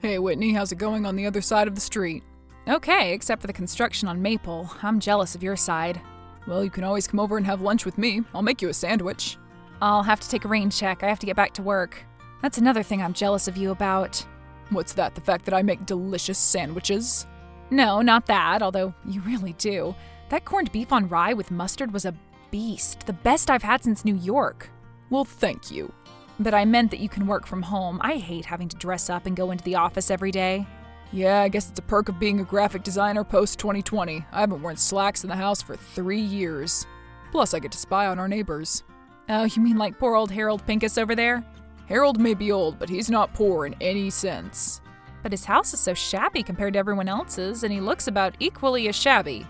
Hey Whitney, how's it going on the other side of the street? Okay, except for the construction on Maple. I'm jealous of your side. Well, you can always come over and have lunch with me. I'll make you a sandwich. I'll have to take a rain check. I have to get back to work. That's another thing I'm jealous of you about. What's that, the fact that I make delicious sandwiches? No, not that, although you really do. That corned beef on rye with mustard was a beast. The best I've had since New York. Well, thank you. But I meant that you can work from home. I hate having to dress up and go into the office every day. Yeah, I guess it's a perk of being a graphic designer post-2020. I haven't worn slacks in the house for 3 years. Plus, I get to spy on our neighbors. Oh, you mean like poor old Harold Pincus over there? Harold may be old, but he's not poor in any sense. But his house is so shabby compared to everyone else's, and he looks about equally as shabby.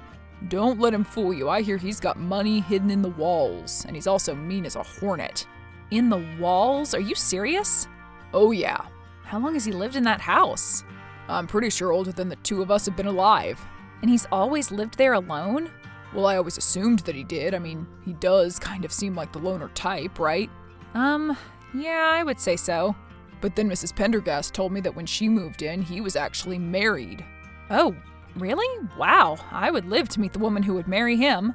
Don't let him fool you. I hear he's got money hidden in the walls, and he's also mean as a hornet. In the walls? Are you serious? Oh yeah. How long has he lived in that house? I'm pretty sure older than the two of us have been alive. And he's always lived there alone? Well, I always assumed that he did. I mean, he does kind of seem like the loner type, right? Yeah, I would say so. But then Mrs. Pendergast told me that when she moved in, he was actually married. Oh, really? Wow, I would live to meet the woman who would marry him.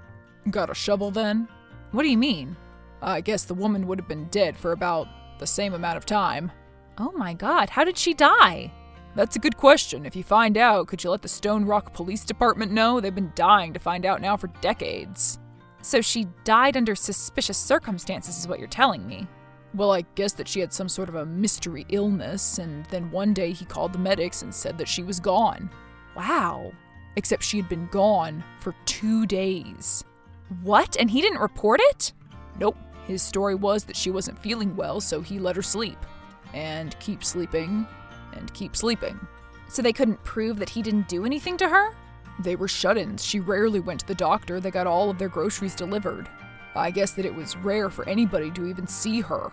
Got a shovel then? What do you mean? I guess the woman would have been dead for about the same amount of time. Oh my God, how did she die? That's a good question. If you find out, could you let the Stone Rock Police Department know? They've been dying to find out now for decades. So she died under suspicious circumstances is what you're telling me. Well, I guess that she had some sort of a mystery illness, and then one day he called the medics and said that she was gone. Wow. Except she had been gone for 2 days. What? And he didn't report it? Nope. His story was that she wasn't feeling well, so he let her sleep. And keep sleeping. And keep sleeping. So they couldn't prove that he didn't do anything to her? They were shut-ins. She rarely went to the doctor. They got all of their groceries delivered. I guess that it was rare for anybody to even see her.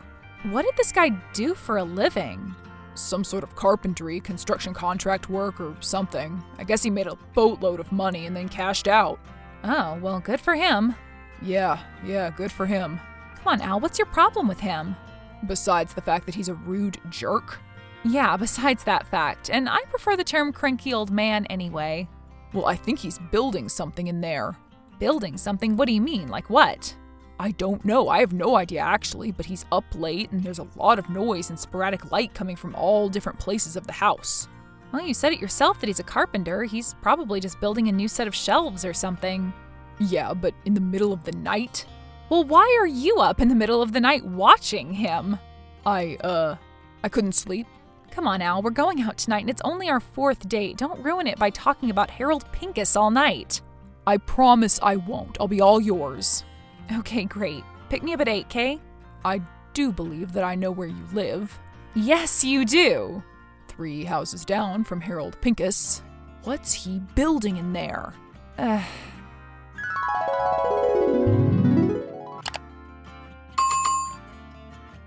What did this guy do for a living? Some sort of carpentry, construction contract work, or something. I guess he made a boatload of money and then cashed out. Oh, well, good for him. Yeah, good for him. Come on, Al, what's your problem with him? Besides the fact that he's a rude jerk? Yeah, besides that fact. And I prefer the term cranky old man anyway. Well, I think he's building something in there. Building something? What do you mean? Like what? I don't know. I have no idea actually, but he's up late and there's a lot of noise and sporadic light coming from all different places of the house. Well, you said it yourself that he's a carpenter. He's probably just building a new set of shelves or something. Yeah, but in the middle of the night? Well, why are you up in the middle of the night watching him? I couldn't sleep. Come on, Al, we're going out tonight and it's only our 4th date. Don't ruin it by talking about Harold Pincus all night. I promise I won't. I'll be all yours. Okay, great. Pick me up at 8, Kay? I do believe that I know where you live. Yes, you do. 3 houses down from Harold Pincus. What's he building in there?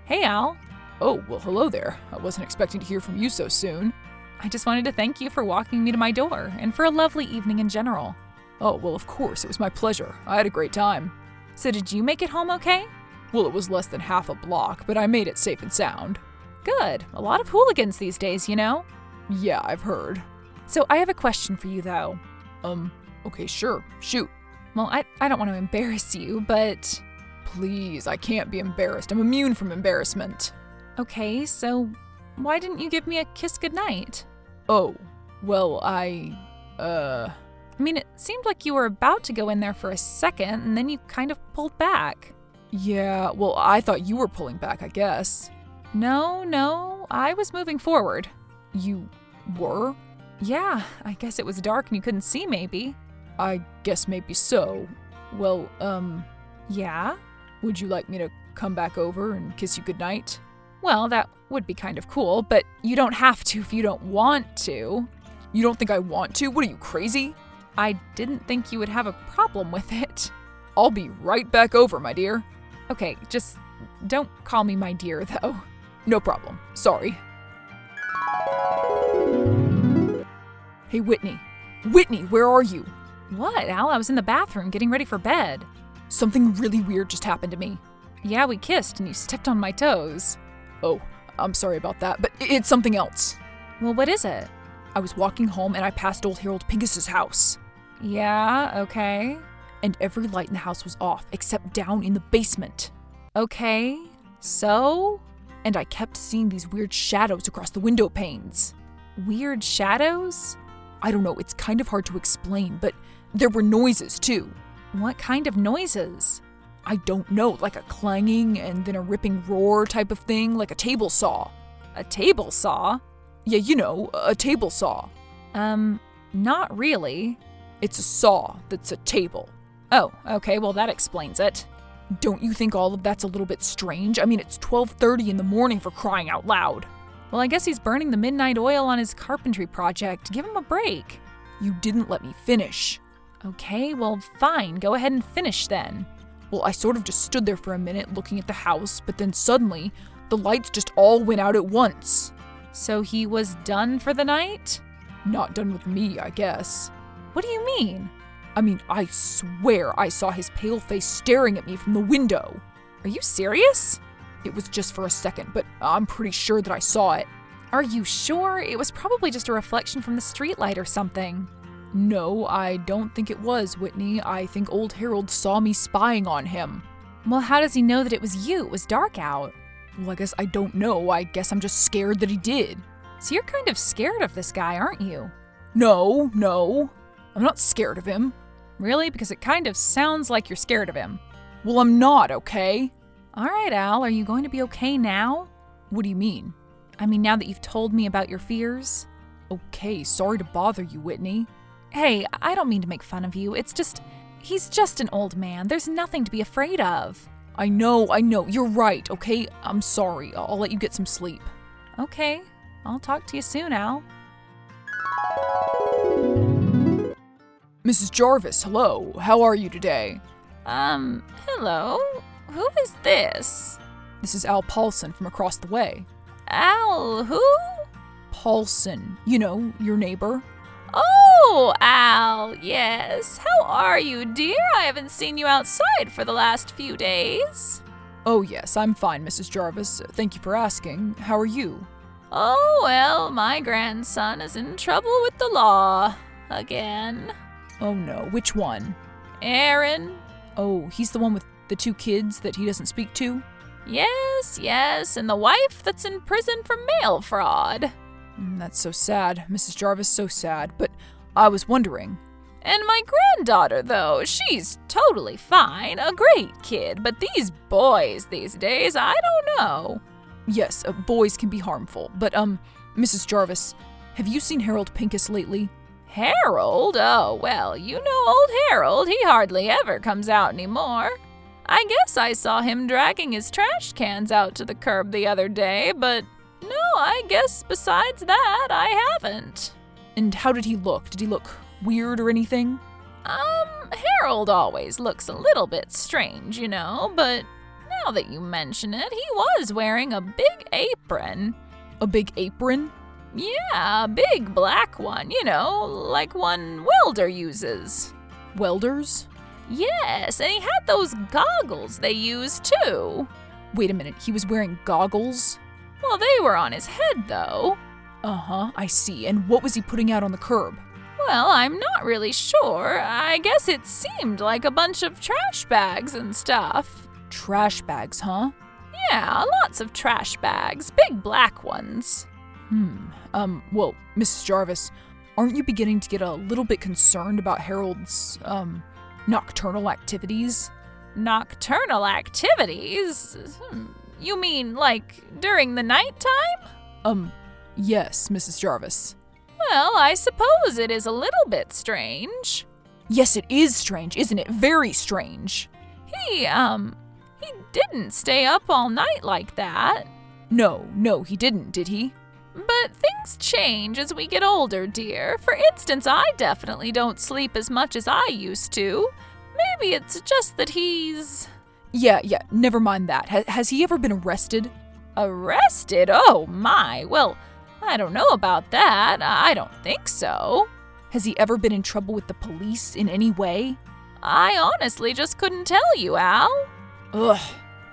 Hey, Al. Oh, well, hello there. I wasn't expecting to hear from you so soon. I just wanted to thank you for walking me to my door and for a lovely evening in general. Oh, well, of course. It was my pleasure. I had a great time. So did you make it home okay? Well, it was less than half a block, but I made it safe and sound. Good. A lot of hooligans these days, you know? Yeah, I've heard. So I have a question for you, though. Okay, sure. Shoot. Well, I don't want to embarrass you, but... Please, I can't be embarrassed. I'm immune from embarrassment. Okay, so why didn't you give me a kiss goodnight? Oh, well, I mean, it seemed like you were about to go in there for a second, and then you kind of pulled back. Yeah, well, I thought you were pulling back, I guess. No, I was moving forward. You were? Yeah, I guess it was dark and you couldn't see, maybe. I guess maybe so. Well, Yeah? would you like me to come back over and kiss you goodnight? Well, that would be kind of cool, but you don't have to if you don't want to. You don't think I want to? What are you, crazy? I didn't think you would have a problem with it. I'll be right back over, my dear. Okay, just don't call me my dear, though. No problem. Sorry. Hey, Whitney. Whitney, where are you? What, Al? I was in the bathroom getting ready for bed. Something really weird just happened to me. Yeah, we kissed and you stepped on my toes. Oh, I'm sorry about that, but it's something else. Well, what is it? I was walking home and I passed old Harold Pincus's house. Yeah, okay. And every light in the house was off, except down in the basement. Okay, so? And I kept seeing these weird shadows across the window panes. Weird shadows? I don't know, it's kind of hard to explain, but there were noises too. What kind of noises? I don't know, like a clanging and then a ripping roar type of thing, like a table saw. A table saw? Yeah, you know, a table saw. Not really. It's a saw that's a table. Oh, okay, well that explains it. Don't you think all of that's a little bit strange? I mean, it's 12:30 in the morning for crying out loud. Well, I guess he's burning the midnight oil on his carpentry project. Give him a break. You didn't let me finish. Okay, well fine, go ahead and finish then. Well, I sort of just stood there for a minute looking at the house, but then suddenly, the lights just all went out at once. So he was done for the night? Not done with me, I guess. What do you mean? I mean, I swear I saw his pale face staring at me from the window. Are you serious? It was just for a second, but I'm pretty sure that I saw it. Are you sure? It was probably just a reflection from the streetlight or something. No, I don't think it was, Whitney. I think old Harold saw me spying on him. Well, how does he know that it was you? It was dark out. Well, I guess I don't know. I guess I'm just scared that he did. So you're kind of scared of this guy, aren't you? No. I'm not scared of him. Really? Because it kind of sounds like you're scared of him. Well, I'm not, okay? All right, Al, are you going to be okay now? What do you mean? I mean, now that you've told me about your fears. Okay, sorry to bother you, Whitney. Hey, I don't mean to make fun of you. It's just, he's just an old man. There's nothing to be afraid of. I know. You're right, okay? I'm sorry. I'll let you get some sleep. Okay, I'll talk to you soon, Al. Mrs. Jarvis, hello. How are you today? Hello? Who is this? This is Al Paulson from across the way. Al who? Paulson. You know, your neighbor. Oh, Al, yes. How are you, dear? I haven't seen you outside for the last few days. Oh, yes, I'm fine, Mrs. Jarvis. Thank you for asking. How are you? Oh, well, my grandson is in trouble with the law. Again. Oh, no. Which one? Aaron. Oh, he's the one with the 2 kids that he doesn't speak to? Yes, and the wife that's in prison for mail fraud. That's so sad, Mrs. Jarvis, so sad. But I was wondering. And my granddaughter, though, she's totally fine, a great kid. But these boys these days, I don't know. Yes, boys can be harmful. But, Mrs. Jarvis, have you seen Harold Pincus lately? Harold? Oh, well, you know old Harold. He hardly ever comes out anymore. I guess I saw him dragging his trash cans out to the curb the other day, but no, I guess besides that, I haven't. And how did he look? Did he look weird or anything? Harold always looks a little bit strange, you know, but now that you mention it, he was wearing a big apron. A big apron? Yeah, a big black one, you know, like one welder uses. Welders? Yes, and he had those goggles they use too. Wait a minute, he was wearing goggles? Well, they were on his head though. Uh-huh, I see. And what was he putting out on the curb? Well, I'm not really sure. I guess it seemed like a bunch of trash bags and stuff. Trash bags, huh? Yeah, lots of trash bags, big black ones. Well, Mrs. Jarvis, aren't you beginning to get a little bit concerned about Harold's, nocturnal activities? Nocturnal activities? You mean like during the nighttime? Yes, Mrs. Jarvis. Well, I suppose it is a little bit strange. Yes, it is strange, isn't it? Very strange. He didn't stay up all night like that. No, he didn't, did he? But things change as we get older, dear. For instance, I definitely don't sleep as much as I used to. Maybe it's just that he's... Yeah, never mind that. Has he ever been arrested? Arrested? Oh my, well, I don't know about that. I don't think so. Has he ever been in trouble with the police in any way? I honestly just couldn't tell you, Al. Ugh.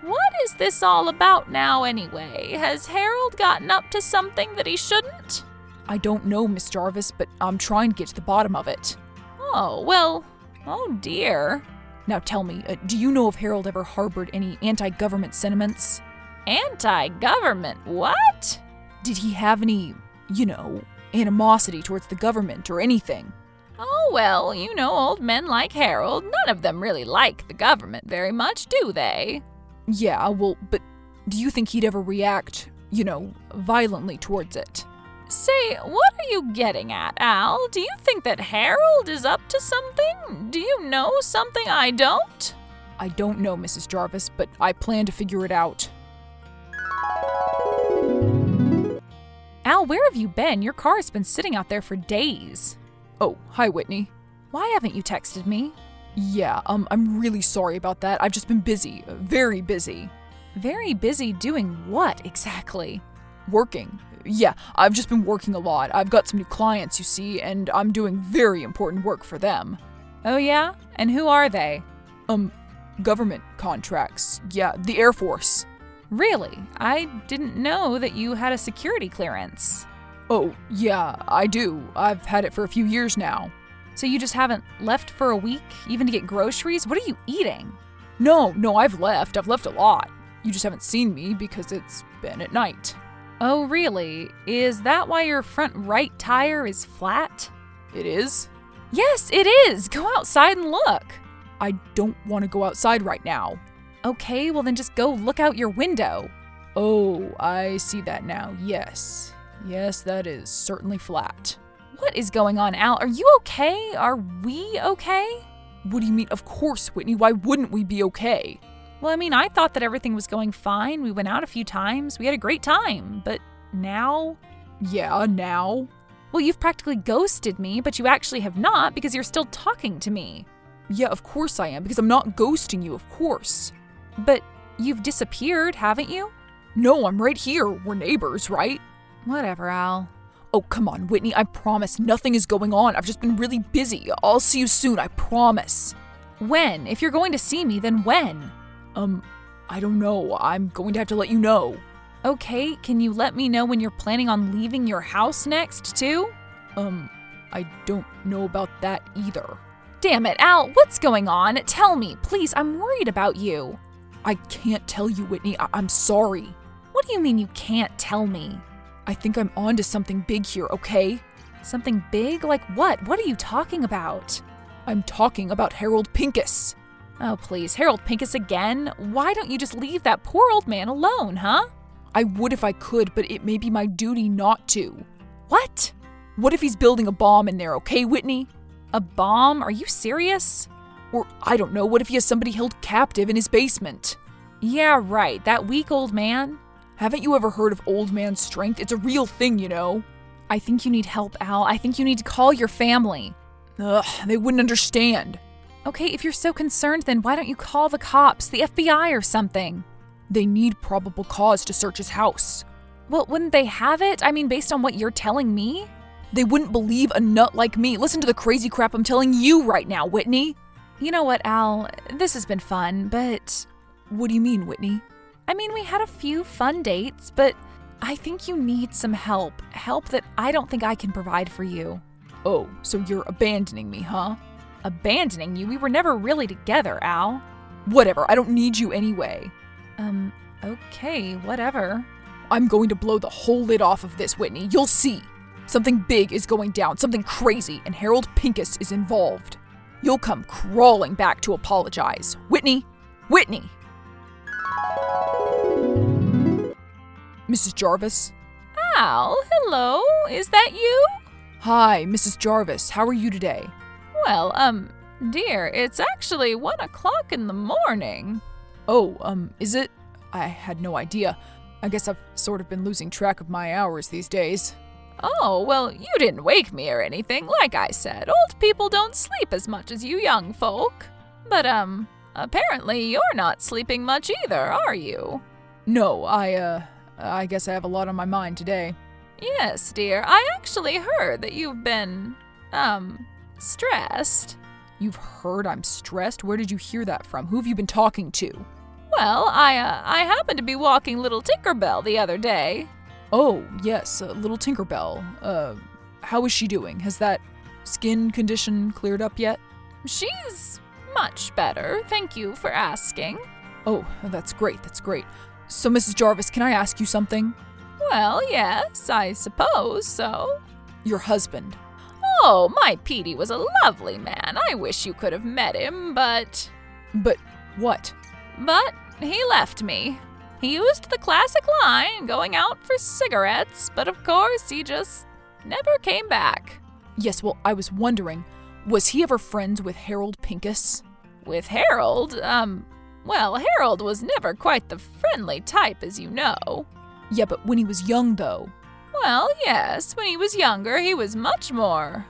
What is this all about now anyway? Has Harold gotten up to something that he shouldn't? I don't know, Miss Jarvis, but I'm trying to get to the bottom of it. Oh, well, oh dear. Now tell me, do you know if Harold ever harbored any anti-government sentiments? Anti-government? What? Did he have any, animosity towards the government or anything? Oh, well, old men like Harold, none of them really like the government very much, do they? Yeah, well, but do you think he'd ever react, violently towards it? Say, what are you getting at, Al? Do you think that Harold is up to something? Do you know something I don't? I don't know, Mrs. Jarvis, but I plan to figure it out. Al, where have you been? Your car has been sitting out there for days. Oh, hi, Whitney. Why haven't you texted me? Yeah, I'm really sorry about that. I've just been busy, very busy. Very busy doing what exactly? Working. Yeah, I've just been working a lot. I've got some new clients, you see, and I'm doing very important work for them. Oh yeah? And who are they? Government contracts. Yeah, the Air Force. Really? I didn't know that you had a security clearance. Oh, yeah, I do. I've had it for a few years now. So you just haven't left for a week, even to get groceries? What are you eating? No, I've left. I've left a lot. You just haven't seen me because it's been at night. Oh, really? Is that why your front right tire is flat? It is? Yes, it is! Go outside and look! I don't want to go outside right now. Okay, well then just go look out your window. Oh, I see that now, yes. Yes, that is certainly flat. What is going on, Al? Are you okay? Are we okay? What do you mean? Of course, Whitney. Why wouldn't we be okay? Well, I mean, I thought that everything was going fine. We went out a few times. We had a great time. But now? Yeah, now? Well, you've practically ghosted me, but you actually have not because you're still talking to me. Yeah, of course I am, because I'm not ghosting you, of course. But you've disappeared, haven't you? No, I'm right here. We're neighbors, right? Whatever, Al. Oh, come on, Whitney. I promise nothing is going on. I've just been really busy. I'll see you soon, I promise. When? If you're going to see me, then when? I don't know. I'm going to have to let you know. Okay, can you let me know when you're planning on leaving your house next, too? I don't know about that either. Damn it, Al, what's going on? Tell me, please, I'm worried about you. I can't tell you, Whitney. I'm sorry. What do you mean you can't tell me? I think I'm onto something big here, okay? Something big? Like what? What are you talking about? I'm talking about Harold Pincus. Oh, please, Harold Pincus again? Why don't you just leave that poor old man alone, huh? I would if I could, but it may be my duty not to. What? What if he's building a bomb in there, okay, Whitney? A bomb? Are you serious? Or, I don't know, what if he has somebody held captive in his basement? Yeah, right, that weak old man. Haven't you ever heard of old man strength? It's a real thing, you know. I think you need help, Al. I think you need to call your family. Ugh, they wouldn't understand. Okay, if you're so concerned, then why don't you call the cops, the FBI or something? They need probable cause to search his house. Well, wouldn't they have it? I mean, based on what you're telling me? They wouldn't believe a nut like me. Listen to the crazy crap I'm telling you right now, Whitney. You know what, Al? This has been fun, but... What do you mean, Whitney? I mean, we had a few fun dates, but I think you need some help. Help that I don't think I can provide for you. Oh, so you're abandoning me, huh? Abandoning you? We were never really together, Al. Whatever, I don't need you anyway. Okay, whatever. I'm going to blow the whole lid off of this, Whitney. You'll see. Something big is going down, something crazy, and Harold Pincus is involved. You'll come crawling back to apologize. Whitney! Whitney! Mrs. Jarvis? Al, hello, is that you? Hi, Mrs. Jarvis. How are you today? Well, dear, it's actually 1 o'clock in the morning. Oh, is it? I had no idea. I guess I've sort of been losing track of my hours these days. Oh, well, you didn't wake me or anything. Like I said, old people don't sleep as much as you young folk. But, apparently you're not sleeping much either, are you? No, I guess I have a lot on my mind today. Yes, dear. I actually heard that you've been, stressed. You've heard I'm stressed? Where did you hear that from? Who have you been talking to? Well, I happened to be walking little Tinkerbell the other day. Oh, yes, little Tinkerbell. How is she doing? Has that skin condition cleared up yet? She's much better, thank you for asking. Oh, that's great, that's great. So, Mrs. Jarvis, can I ask you something? Well, yes, I suppose so. Your husband. Oh, my Petey was a lovely man. I wish you could have met him, but... But what? But he left me. He used the classic line, going out for cigarettes, but of course he just never came back. Yes, well, I was wondering, was he ever friends with Harold Pincus? With Harold? Well, Harold was never quite the friendly type, as you know. Yeah, but when he was young, though. Well, yes, when he was younger, he was much more,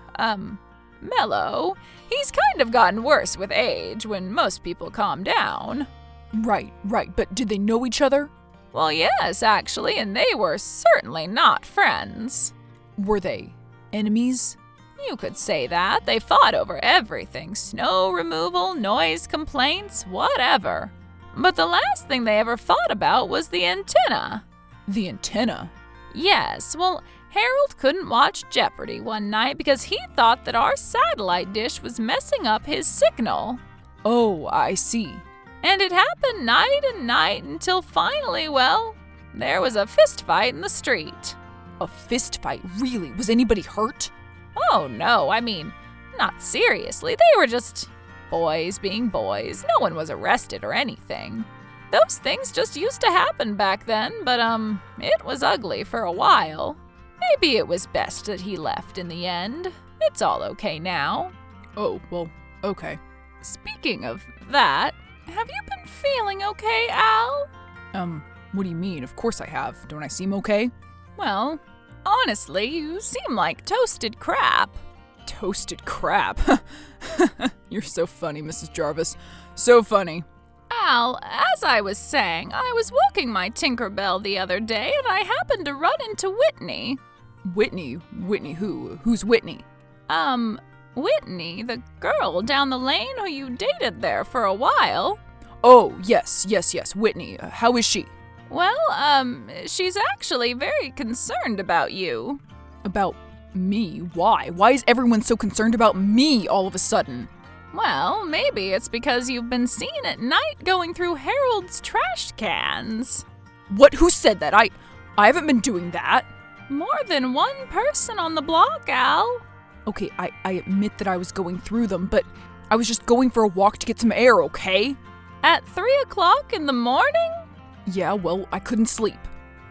mellow. He's kind of gotten worse with age when most people calm down. Right, but did they know each other? Well, yes, actually, and they were certainly not friends. Were they enemies? You could say that. They fought over everything. Snow removal, noise complaints, whatever. But the last thing they ever fought about was the antenna. The antenna? Yes, well, Harold couldn't watch Jeopardy one night because he thought that our satellite dish was messing up his signal. Oh, I see. And it happened night and night until finally, well, there was a fist fight in the street. A fist fight? Really? Was anybody hurt? Oh, no, I mean, not seriously. They were just boys being boys. No one was arrested or anything. Those things just used to happen back then, but, it was ugly for a while. Maybe it was best that he left in the end. It's all okay now. Oh, well, okay. Speaking of that, have you been feeling okay, Al? What do you mean? Of course I have. Don't I seem okay? Well, honestly, you seem like toasted crap. Toasted crap? You're so funny, Mrs. Jarvis. So funny. Al, as I was saying, I was walking my Tinkerbell the other day and I happened to run into Whitney. Whitney? Whitney who? Who's Whitney? Whitney, the girl down the lane who you dated there for a while. Oh, yes, Whitney. How is she? Well, she's actually very concerned about you. About me? Why? Why is everyone so concerned about me all of a sudden? Well, maybe it's because you've been seen at night going through Harold's trash cans. What? Who said that? I haven't been doing that. More than one person on the block, Al. Okay, I admit that I was going through them, but I was just going for a walk to get some air, okay? At 3 o'clock in the morning? Yeah, well, I couldn't sleep.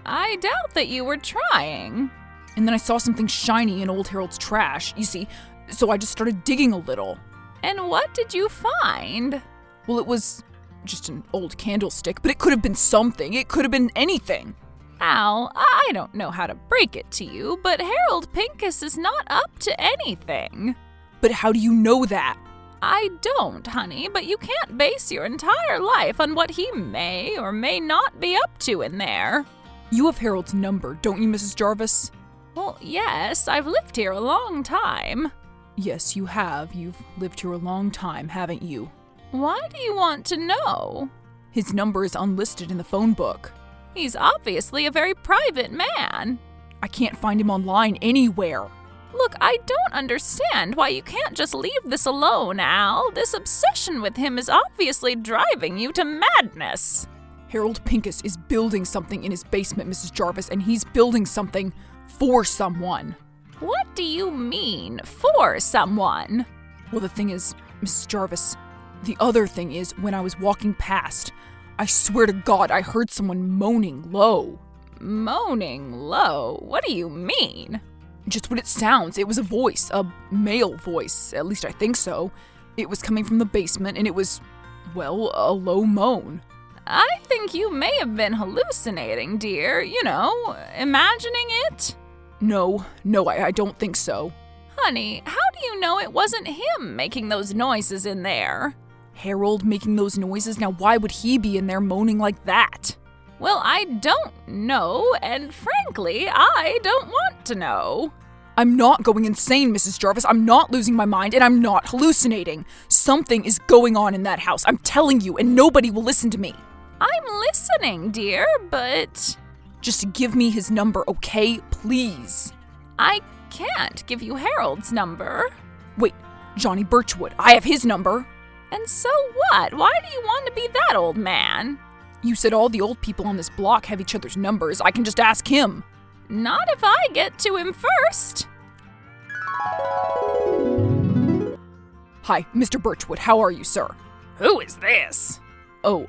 I doubt that you were trying. And then I saw something shiny in old Harold's trash, you see, so I just started digging a little. And what did you find? Well, it was just an old candlestick, but it could have been something. It could have been anything. Al, I don't know how to break it to you, but Harold Pincus is not up to anything. But how do you know that? I don't, honey, but you can't base your entire life on what he may or may not be up to in there. You have Harold's number, don't you, Mrs. Jarvis? Well, yes, I've lived here a long time. Yes, you have. You've lived here a long time, haven't you? Why do you want to know? His number is unlisted in the phone book. He's obviously a very private man. I can't find him online anywhere. Look, I don't understand why you can't just leave this alone, Al. This obsession with him is obviously driving you to madness. Harold Pincus is building something in his basement, Mrs. Jarvis, and he's building something for someone. What do you mean, for someone? Well, the thing is, Mrs. Jarvis, the other thing is, when I was walking past, I swear to God, I heard someone moaning low. Moaning low? What do you mean? Just what it sounds. It was a voice, a male voice, at least I think so. It was coming from the basement, and it was, well, a low moan. I think you may have been hallucinating, dear. You know, imagining it. No, I don't think so. Honey, how do you know it wasn't him making those noises in there? Harold making those noises? Now why would he be in there moaning like that? Well, I don't know, and frankly, I don't want to know. I'm not going insane, Mrs. Jarvis. I'm not losing my mind, and I'm not hallucinating. Something is going on in that house. I'm telling you, and nobody will listen to me. I'm listening, dear, but... Just give me his number, okay? Please. I can't give you Harold's number. Wait, Johnny Birchwood, I have his number. And so what? Why do you want to be that old man? You said all the old people on this block have each other's numbers. I can just ask him. Not if I get to him first. Hi, Mr. Birchwood, how are you, sir? Who is this? Oh,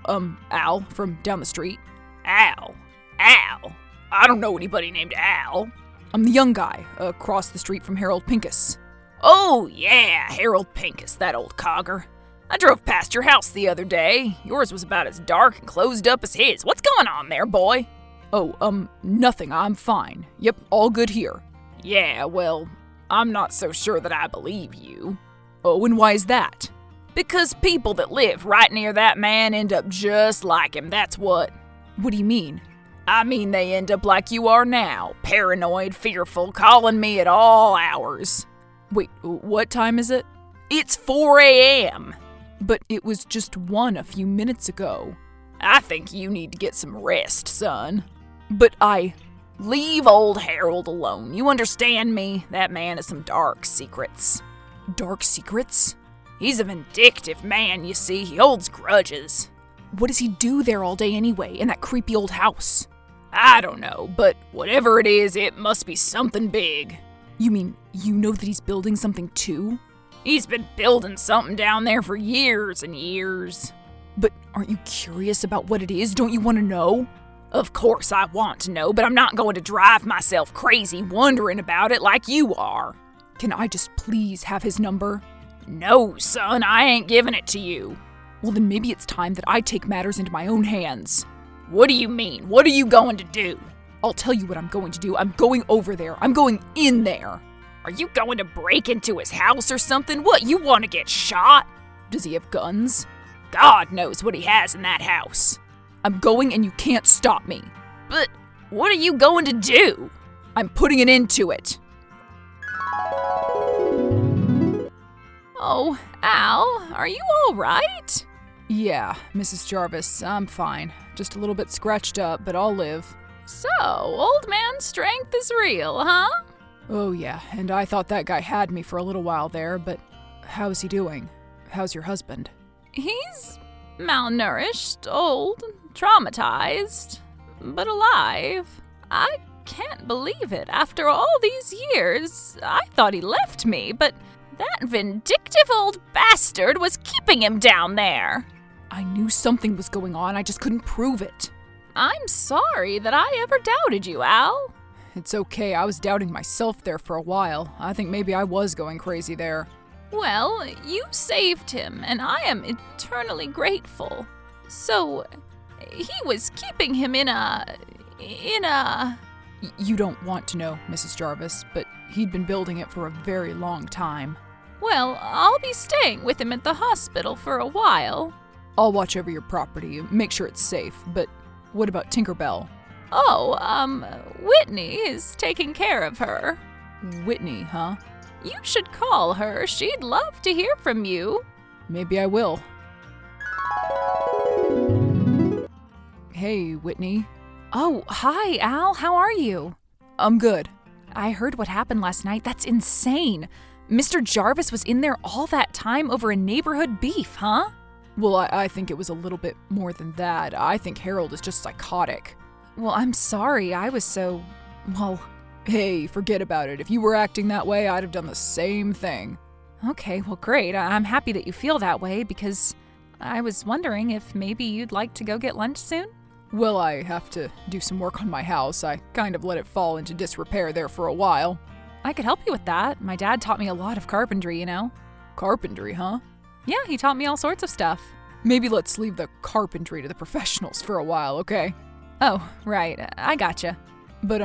Al from down the street. Al. Al? I don't know anybody named Al. I'm the young guy, across the street from Harold Pincus. Oh, yeah, Harold Pincus, that old cogger. I drove past your house the other day. Yours was about as dark and closed up as his. What's going on there, boy? Oh, nothing, I'm fine. Yep, all good here. Yeah, well, I'm not so sure that I believe you. Oh, and why is that? Because people that live right near that man end up just like him, that's what. What do you mean? I mean, they end up like you are now, paranoid, fearful, calling me at all hours. Wait, what time is it? It's 4 a.m. But it was just 1 a few minutes ago. I think you need to get some rest, son. But Leave old Harold alone. You understand me? That man has some dark secrets. Dark secrets? He's a vindictive man, you see. He holds grudges. What does he do there all day anyway, in that creepy old house? I don't know, but whatever it is, it must be something big. You mean, you know that he's building something too? He's been building something down there for years and years. But aren't you curious about what it is? Don't you want to know? Of course I want to know, but I'm not going to drive myself crazy wondering about it like you are. Can I just please have his number? No, son, I ain't giving it to you. Well, then maybe it's time that I take matters into my own hands. What do you mean? What are you going to do? I'll tell you what I'm going to do. I'm going over there. I'm going in there. Are you going to break into his house or something? What, you want to get shot? Does he have guns? God knows what he has in that house. I'm going and you can't stop me. But what are you going to do? I'm putting an end to it. Oh, Al, are you all right? Yeah, Mrs. Jarvis, I'm fine. Just a little bit scratched up, but I'll live. So, old man's strength is real, huh? Oh yeah, and I thought that guy had me for a little while there, but how's he doing? How's your husband? He's malnourished, old, traumatized, but alive. I can't believe it. After all these years, I thought he left me, but that vindictive old bastard was keeping him down there. I knew something was going on, I just couldn't prove it. I'm sorry that I ever doubted you, Al. It's okay, I was doubting myself there for a while. I think maybe I was going crazy there. Well, you saved him, and I am eternally grateful. So, he was keeping him in a... You don't want to know, Mrs. Jarvis, but he'd been building it for a very long time. Well, I'll be staying with him at the hospital for a while. I'll watch over your property, make sure it's safe, but what about Tinkerbell? Oh, Whitney is taking care of her. Whitney, huh? You should call her. She'd love to hear from you. Maybe I will. Hey, Whitney. Oh, hi, Al. How are you? I'm good. I heard what happened last night. That's insane. Mr. Jarvis was in there all that time over a neighborhood beef, huh? Well, I think it was a little bit more than that. I think Harold is just psychotic. Well, I'm sorry. I was so... well... Hey, forget about it. If you were acting that way, I'd have done the same thing. Okay, well, great. I'm happy that you feel that way because I was wondering if maybe you'd like to go get lunch soon? Well, I have to do some work on my house. I kind of let it fall into disrepair there for a while. I could help you with that. My dad taught me a lot of carpentry, you know? Carpentry, huh? Yeah, he taught me all sorts of stuff. Maybe let's leave the carpentry to the professionals for a while, okay? Oh, right. I gotcha. But,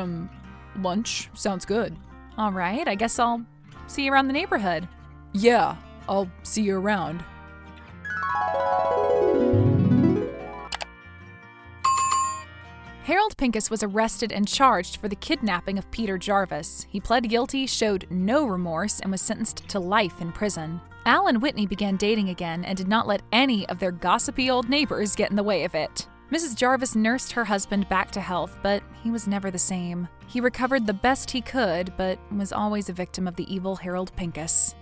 lunch sounds good. All right, I guess I'll see you around the neighborhood. Yeah, I'll see you around. Harold Pincus was arrested and charged for the kidnapping of Peter Jarvis. He pled guilty, showed no remorse, and was sentenced to life in prison. Al and Whitney began dating again and did not let any of their gossipy old neighbors get in the way of it. Mrs. Jarvis nursed her husband back to health, but he was never the same. He recovered the best he could, but was always a victim of the evil Harold Pincus.